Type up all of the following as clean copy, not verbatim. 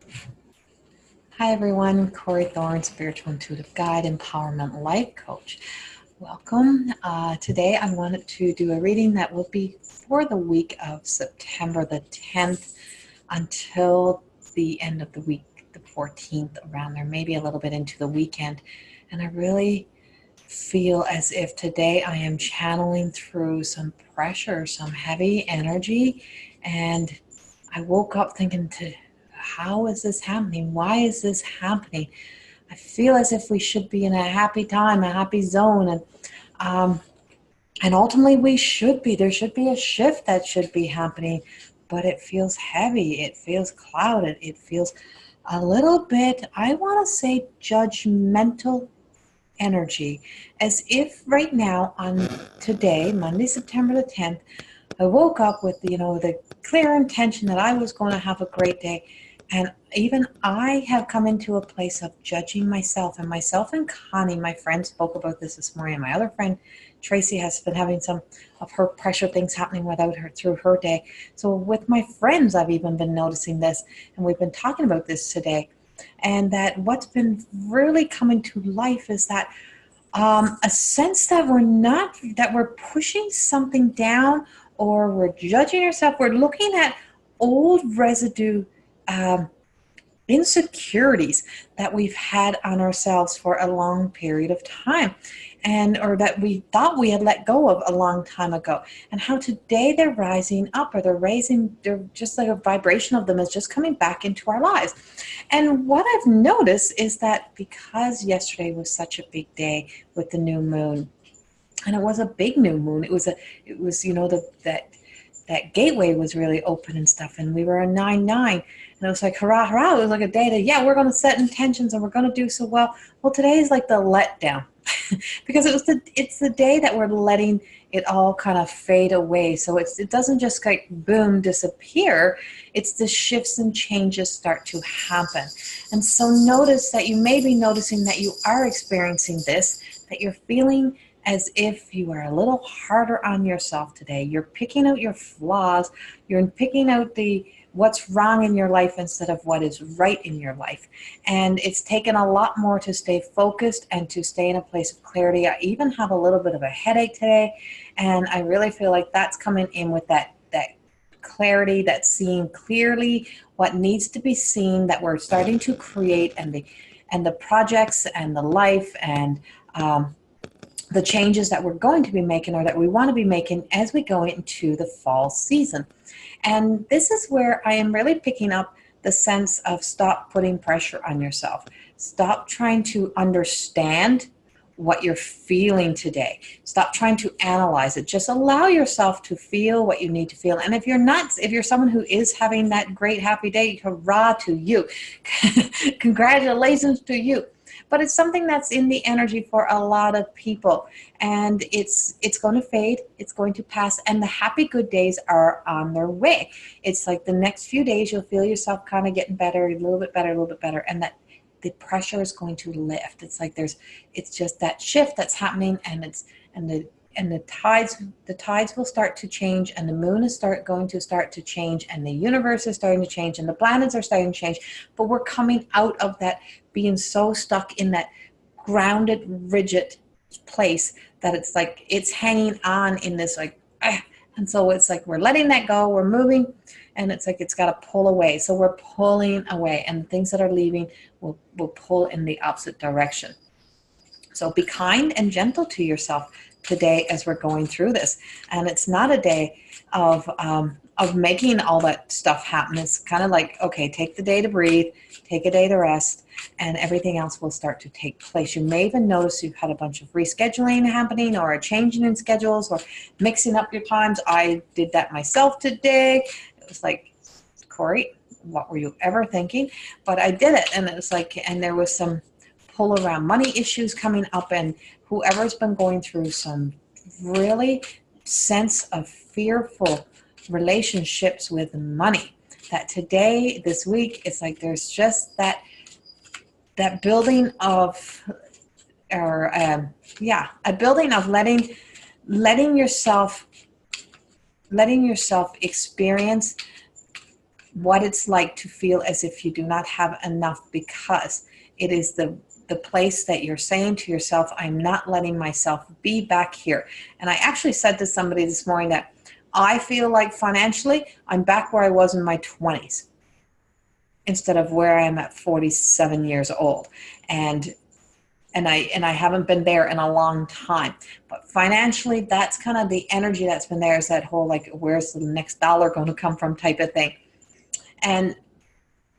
Hi everyone, Corey Thorne, Spiritual Intuitive Guide, Empowerment Life Coach. Welcome. Today I wanted to do a reading that will be for the week of September the 10th until the end of the week, the 14th, around there, maybe a little bit into the weekend. And I really feel as if today I am channeling through some pressure, some heavy energy, and I woke up thinking how is this happening? Why is this happening? I feel as if we should be in a happy time, a happy zone, um, and ultimately we should be. There should be a shift that should be happening, but it feels heavy. It feels clouded. It feels a little bit, I want to say, judgmental energy, as if right now on today, Monday, September the 10th, I woke up with the clear intention that I was going to have a great day, and even I have come into a place of judging myself. And myself and Connie, my friend, spoke about this morning. My other friend Tracy has been having some of her pressure things happening without her through her day. So with my friends, I've even been noticing this, and we've been talking about this today. And that what's been really coming to life is that a sense that we're pushing something down, or we're judging ourselves. We're looking at old residue um, insecurities that we've had on ourselves for a long period of time, and or that we thought we had let go of a long time ago, and how today they're rising up, or they're just like a vibration of them is just coming back into our lives. And what I've noticed is that because yesterday was such a big day with the new moon, and it was a big new moon, it was that gateway was really open and stuff, and we were a 9-9, and it was like hurrah hurrah. It was like a day that, yeah, we're going to set intentions and we're going to do so well. Today is like the letdown because it's the day that we're letting it all kind of fade away. So it doesn't just like boom disappear. It's the shifts and changes start to happen. And so notice that you may be noticing that you are experiencing this, that you're feeling as if you are a little harder on yourself today. You're picking out your flaws. You're picking out what's wrong in your life instead of what is right in your life. And it's taken a lot more to stay focused and to stay in a place of clarity. I even have a little bit of a headache today, and I really feel like that's coming in with that clarity, that seeing clearly what needs to be seen, that we're starting to create, and the projects and the life and the changes that we're going to be making, or that we want to be making as we go into the fall season. And this is where I am really picking up the sense of stop putting pressure on yourself. Stop trying to understand what you're feeling today. Stop trying to analyze it. Just allow yourself to feel what you need to feel. And if you're someone who is having that great happy day, hurrah to you. Congratulations to you. But it's something that's in the energy for a lot of people, and it's going to fade, it's going to pass, and the happy good days are on their way. It's like the next few days you'll feel yourself kind of getting better, a little bit better, a little bit better, and that the pressure is going to lift. It's like it's just that shift that's happening, and the tides will start to change, and the moon is going to start to change, and the universe is starting to change, and the planets are starting to change. But we're coming out of that being so stuck in that grounded, rigid place that it's like it's hanging on in this like and so it's like we're letting that go, we're moving, and it's like it's got to pull away. So we're pulling away, and the things that are leaving will pull in the opposite direction. So be kind and gentle to yourself today as we're going through this. And it's not a day of making all that stuff happen. It's kind of like, okay, take the day to breathe, take a day to rest, and everything else will start to take place. You may even notice you've had a bunch of rescheduling happening, or a changing in schedules, or mixing up your times. I did that myself today. It was like, Corey, what were you ever thinking? But I did it, and it was like, and there was some pull around money issues coming up, and whoever's been going through some really sense of fearful relationships with money, that today, this week, it's like there's just that building of, or a building of letting yourself experience what it's like to feel as if you do not have enough, because it is the place that you're saying to yourself, I'm not letting myself be back here. And I actually said to somebody this morning that I feel like financially I'm back where I was in my 20s instead of where I am at 47 years old. And I haven't been there in a long time. But financially, that's kind of the energy that's been there, is that whole like, where's the next dollar going to come from type of thing. And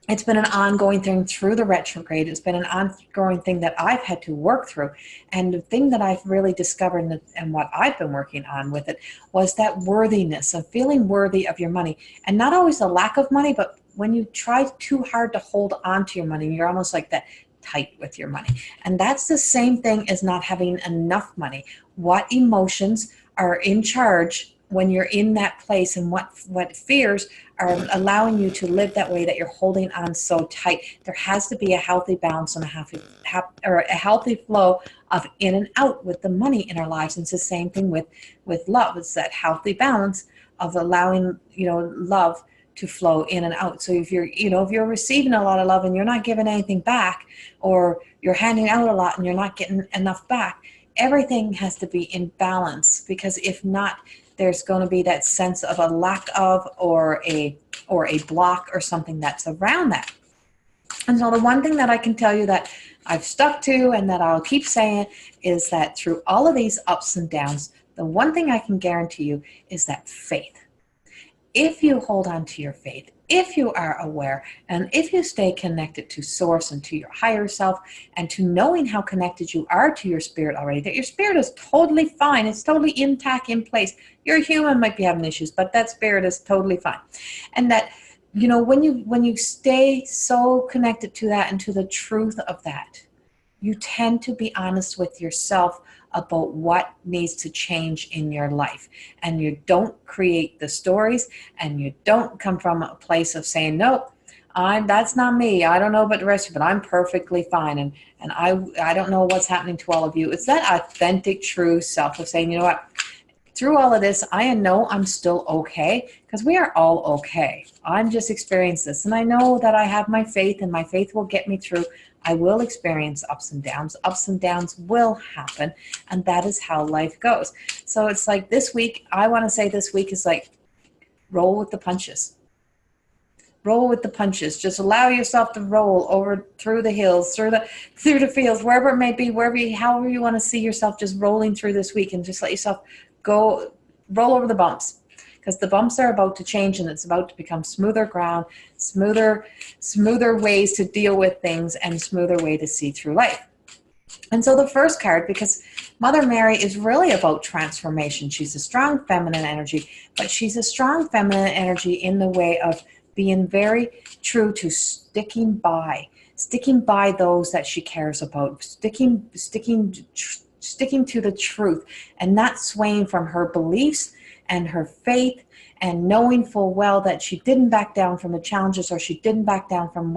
it's been an ongoing thing through the retrograde. It's been an ongoing thing that I've had to work through. And the thing that I've really discovered, and what I've been working on with it, was that worthiness of feeling worthy of your money. And not always the lack of money, but when you try too hard to hold on to your money, you're almost like that tight with your money. And that's the same thing as not having enough money. What emotions are in charge when you're in that place, and what fears are allowing you to live that way, that you're holding on so tight? There has to be a healthy balance and a healthy flow of in and out with the money in our lives. And it's the same thing with love. It's that healthy balance of allowing, love to flow in and out. So if you're receiving a lot of love and you're not giving anything back, or you're handing out a lot and you're not getting enough back, everything has to be in balance, because if not, there's going to be that sense of a lack of, or a block or something that's around that. And so the one thing that I can tell you that I've stuck to, and that I'll keep saying, is that through all of these ups and downs, the one thing I can guarantee you is that faith. If you hold on to your faith, if you are aware, and if you stay connected to source and to your higher self, and to knowing how connected you are to your spirit already, that your spirit is totally fine, it's totally intact, in place. Your human might be having issues, but that spirit is totally fine. And that, when you stay so connected to that and to the truth of that, you tend to be honest with yourself about what needs to change in your life. And you don't create the stories, and you don't come from a place of saying, nope, that's not me. I don't know about the rest of you, but I'm perfectly fine. And I don't know what's happening to all of you. It's that authentic, true self of saying, you know what, through all of this, I know I'm still okay, because we are all okay. I'm just experiencing this, and I know that I have my faith, and my faith will get me through. I will experience ups and downs. Ups and downs will happen, and that is how life goes. So it's like this week, I want to say this week is like, roll with the punches. Roll with the punches. Just allow yourself to roll over through the hills, through the fields, wherever it may be, however you want to see yourself, just rolling through this week, and just let yourself go, roll over the bumps, because the bumps are about to change, and it's about to become smoother ground, smoother ways to deal with things, and smoother way to see through life. And so the first card, because Mother Mary is really about transformation. She's a strong feminine energy, but she's a strong feminine energy in the way of being very true to sticking by those that she cares about, sticking to the truth, and not swaying from her beliefs and her faith, and knowing full well that she didn't back down from the challenges, or she didn't back down from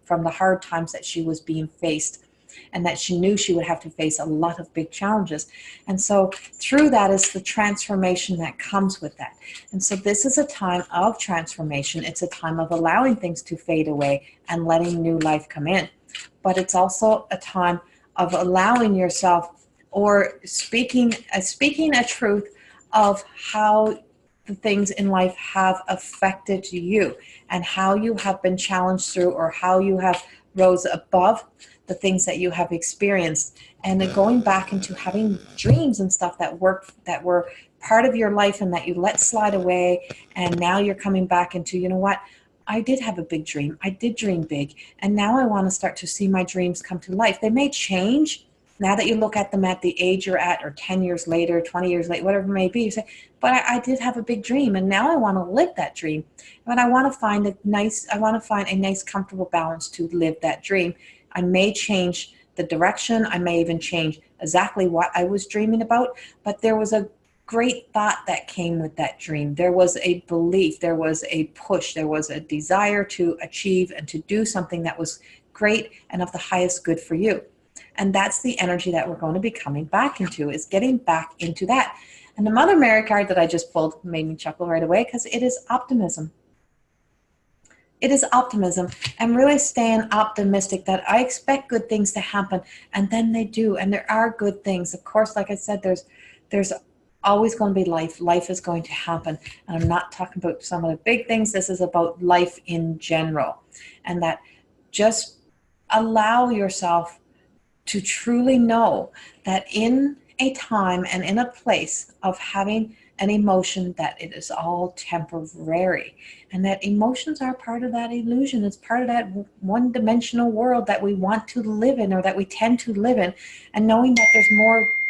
from the hard times that she was being faced, and that she knew she would have to face a lot of big challenges. And so through that is the transformation that comes with that. And so this is a time of transformation. It's a time of allowing things to fade away and letting new life come in. But it's also a time of allowing yourself, or speaking a truth of how the things in life have affected you, and how you have been challenged through, or how you have rose above the things that you have experienced, and then going back into having dreams and stuff that were part of your life, and that you let slide away, and now you're coming back into, you know what, I did have a big dream. I did dream big. And now I want to start to see my dreams come to life. They may change now that you look at them at the age you're at, or 10 years later, 20 years later, whatever it may be. You say, but I did have a big dream, and now I want to live that dream. But I want to find a nice, comfortable balance to live that dream. I may change the direction. I may even change exactly what I was dreaming about. But there was a great thought that came with that dream. There was a belief, there was a push, there was a desire to achieve and to do something that was great and of the highest good for you. And that's the energy that we're going to be coming back into, is getting back into that. And the Mother Mary card that I just pulled made me chuckle right away, because it is optimism. It is optimism, and really staying optimistic that I expect good things to happen, and then they do, and there are good things. Of course, like I said, there's always going to be life. Life is going to happen, and I'm not talking about some of the big things. This is about life in general, and that just allow yourself to truly know that in a time and in a place of having an emotion, that it is all temporary, and that emotions are part of that illusion. It's part of that one-dimensional world that we want to live in, or that we tend to live in, and knowing that there's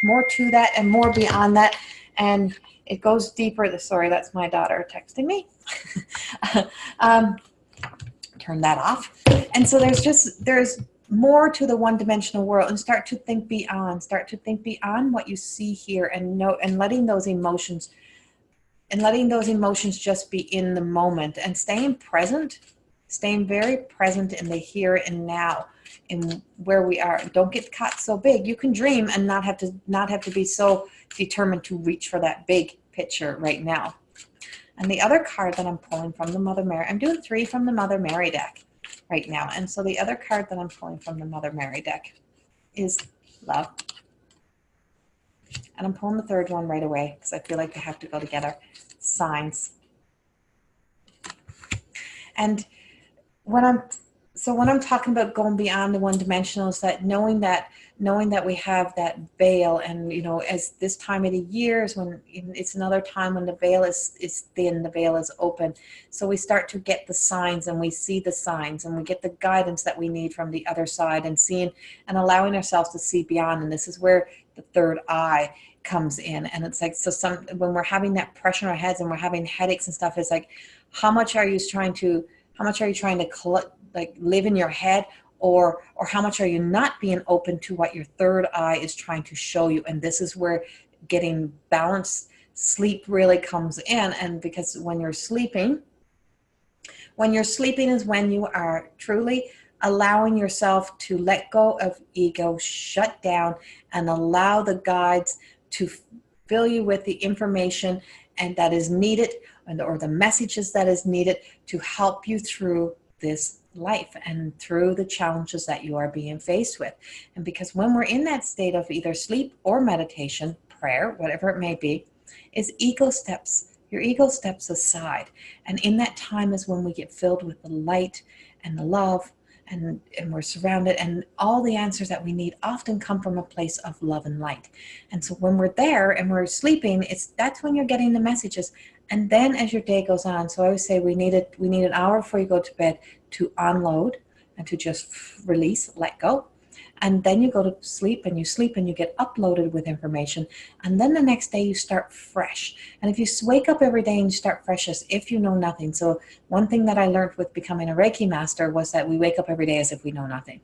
more to that and more beyond that, and it goes deeper. Sorry, that's my daughter texting me. Turn that off. And so there's more to the one-dimensional world, and start to think beyond what you see here, and letting those emotions just be in the moment, and staying very present in the here and now, in where we are. Don't get caught so big. You can dream and not have to be so determined to reach for that big picture right now. And the other card that I'm pulling from the Mother Mary, I'm doing 3 from the Mother Mary deck right now. And so the other card that I'm pulling from the Mother Mary deck is love. And I'm pulling the third one right away because I feel like they have to go together. Signs. And when I'm talking about going beyond the one-dimensional, is that knowing that we have that veil, and as this time of the year is when it's another time when the veil is thin, the veil is open. So we start to get the signs, and we see the signs, and we get the guidance that we need from the other side, and seeing and allowing ourselves to see beyond. And this is where the third eye comes in. And it's like, when we're having that pressure on our heads and we're having headaches and stuff, it's like, how much are you trying to live in your head, or how much are you not being open to what your third eye is trying to show you? And this is where getting balanced sleep really comes in. And because when you're sleeping is when you are truly allowing yourself to let go of ego, shut down, and allow the guides to fill you with the information and that is needed, or the messages that is needed to help you through this life and through the challenges that you are being faced with. And because when we're in that state of either sleep or meditation, prayer, whatever it may be, is your ego steps aside. And in that time is when we get filled with the light and the love, and we're surrounded, and all the answers that we need often come from a place of love and light. And so when we're there and we're sleeping, that's when you're getting the messages. And then as your day goes on, so I always say we need an hour before you go to bed to unload and to just release, let go. And then you go to sleep and you get uploaded with information. And then the next day you start fresh. And if you wake up every day and you start fresh as if you know nothing. So one thing that I learned with becoming a Reiki master was that we wake up every day as if we know nothing.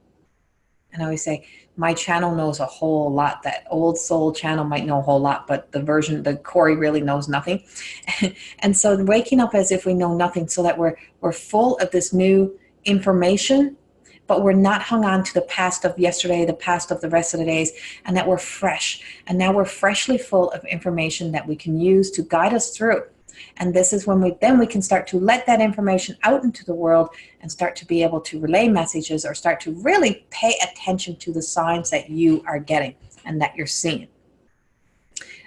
And I always say, my channel knows a whole lot. That old soul channel might know a whole lot, but the Corey really knows nothing. And so waking up as if we know nothing, so that we're full of this new information, but we're not hung on to the past of yesterday, the past of the rest of the days, and that we're fresh. And now we're freshly full of information that we can use to guide us through. And this is when we can start to let that information out into the world and start to be able to relay messages, or start to really pay attention to the signs that you are getting and that you're seeing.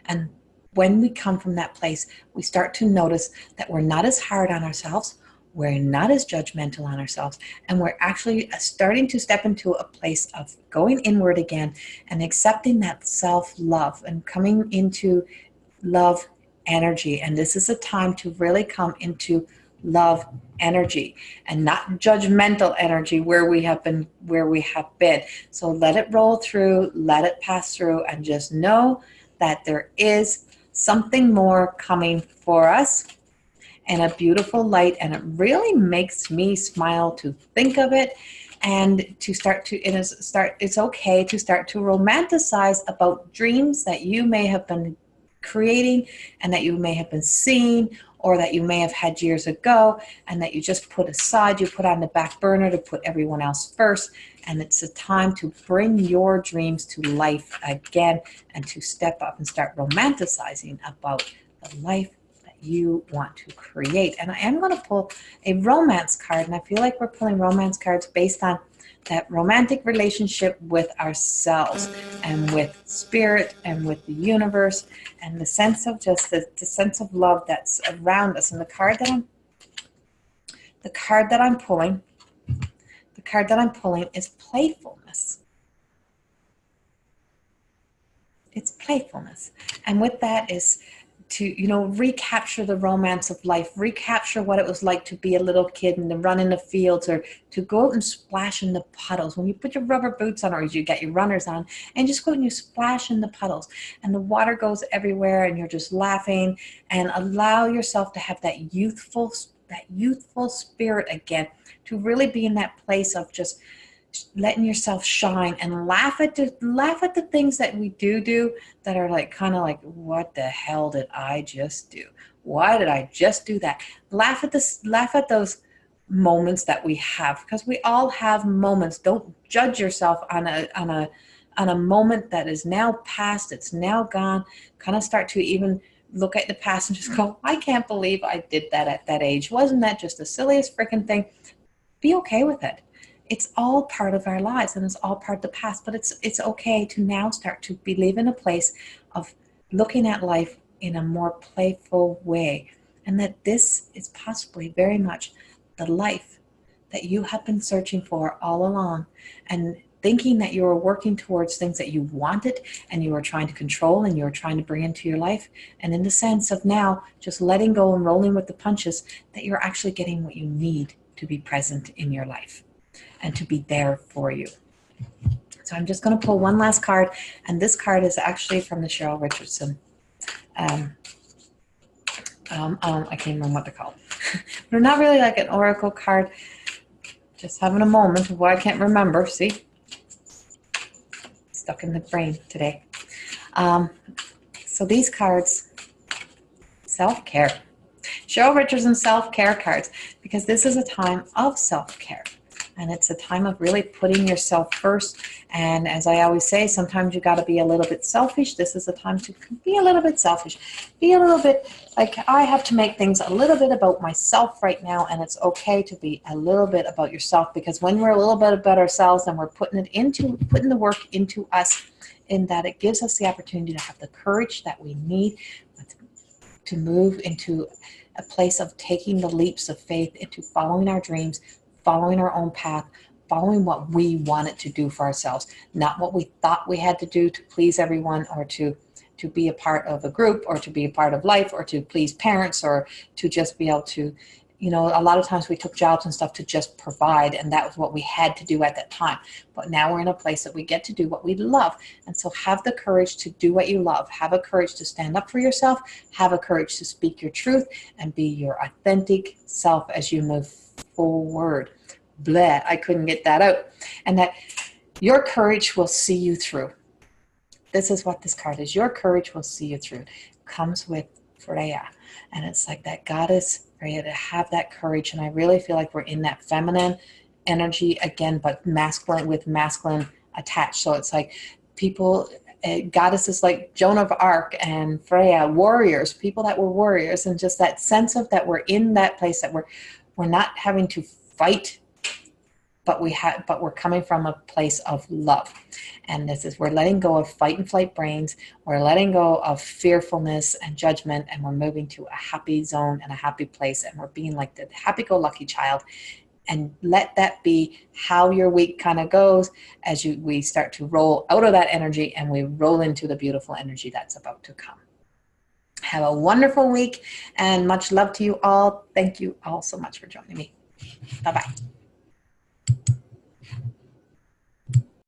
And when we come from that place, we start to notice that we're not as hard on ourselves, we're not as judgmental on ourselves, and we're actually starting to step into a place of going inward again and accepting that self-love and coming into love energy. And this is a time to really come into love energy and not judgmental energy where we have been. So let it roll through, let it pass through, and just know that there is something more coming for us, and a beautiful light. And it really makes me smile to think of it, and to it's okay to start to romanticize about dreams that you may have been creating, and that you may have been seeing, or that you may have had years ago, and that you just put aside, you put on the back burner to put everyone else first. And it's a time to bring your dreams to life again, and to step up and start romanticizing about the life that you want to create. And I am going to pull a romance card, and I feel like we're pulling romance cards based on that romantic relationship with ourselves and with spirit and with the universe, and the sense of just the sense of love that's around us. And the card that I'm pulling is playfulness. It's playfulness. And with that is to, recapture the romance of life, recapture what it was like to be a little kid and to run in the fields, or to go out and splash in the puddles. When you put your rubber boots on, or you get your runners on, and just go and you splash in the puddles, and the water goes everywhere, and you're just laughing, and allow yourself to have that youthful spirit again, to really be in that place of just letting yourself shine and laugh at the things that we do that are like kind of like, what the hell did I just do? Why did I just do that? Laugh at those moments that we have, because we all have moments. Don't judge yourself on a moment that is now past. It's now gone. Kind of start to even look at the past and just go, I can't believe I did that at that age. Wasn't that just the silliest freaking thing? Be okay with it. It's all part of our lives, and it's all part of the past, but it's okay to now start to live in a place of looking at life in a more playful way, and that this is possibly very much the life that you have been searching for all along, and thinking that you were working towards things that you wanted and you were trying to control and you were trying to bring into your life, and in the sense of now just letting go and rolling with the punches, that you're actually getting what you need to be present in your life and to be there for you. So I'm just going to pull one last card, and this card is actually from the Cheryl Richardson. I can't remember what they're called. They're not really like an oracle card. Just having a moment of why I can't remember. See? Stuck in the brain today. So these cards, self-care. Cheryl Richardson self-care cards, because this is a time of self-care. And it's a time of really putting yourself first. And as I always say, sometimes you got to be a little bit selfish. This is a time to be a little bit selfish. Be a little bit like, I have to make things a little bit about myself right now. And it's okay to be a little bit about yourself, because when we're a little bit about ourselves, then we're putting the work into us, in that it gives us the opportunity to have the courage that we need to move into a place of taking the leaps of faith, into following our dreams, following our own path, following what we wanted to do for ourselves, not what we thought we had to do to please everyone, or to be a part of a group, or to be a part of life, or to please parents, or to just be able to, a lot of times we took jobs and stuff to just provide, and that was what we had to do at that time. But now we're in a place that we get to do what we love. And so have the courage to do what you love. Have a courage to stand up for yourself. Have a courage to speak your truth and be your authentic self as you move forward. Bleh, I couldn't get that out. And that your courage will see you through. This is what this card is. Your courage will see you through. It comes with Freya. And it's like that goddess Freya, to have that courage. And I really feel like we're in that feminine energy again, but masculine, with masculine attached. So it's like people, goddesses like Joan of Arc and Freya, warriors, people that were warriors, and just that sense of that we're in that place, that we're not having to fight, but we're coming from a place of love. And this is, we're letting go of fight and flight brains. We're letting go of fearfulness and judgment, and we're moving to a happy zone and a happy place. And we're being like the happy-go-lucky child. And let that be how your week kind of goes, as we start to roll out of that energy and we roll into the beautiful energy that's about to come. Have a wonderful week, and much love to you all. Thank you all so much for joining me. Bye-bye.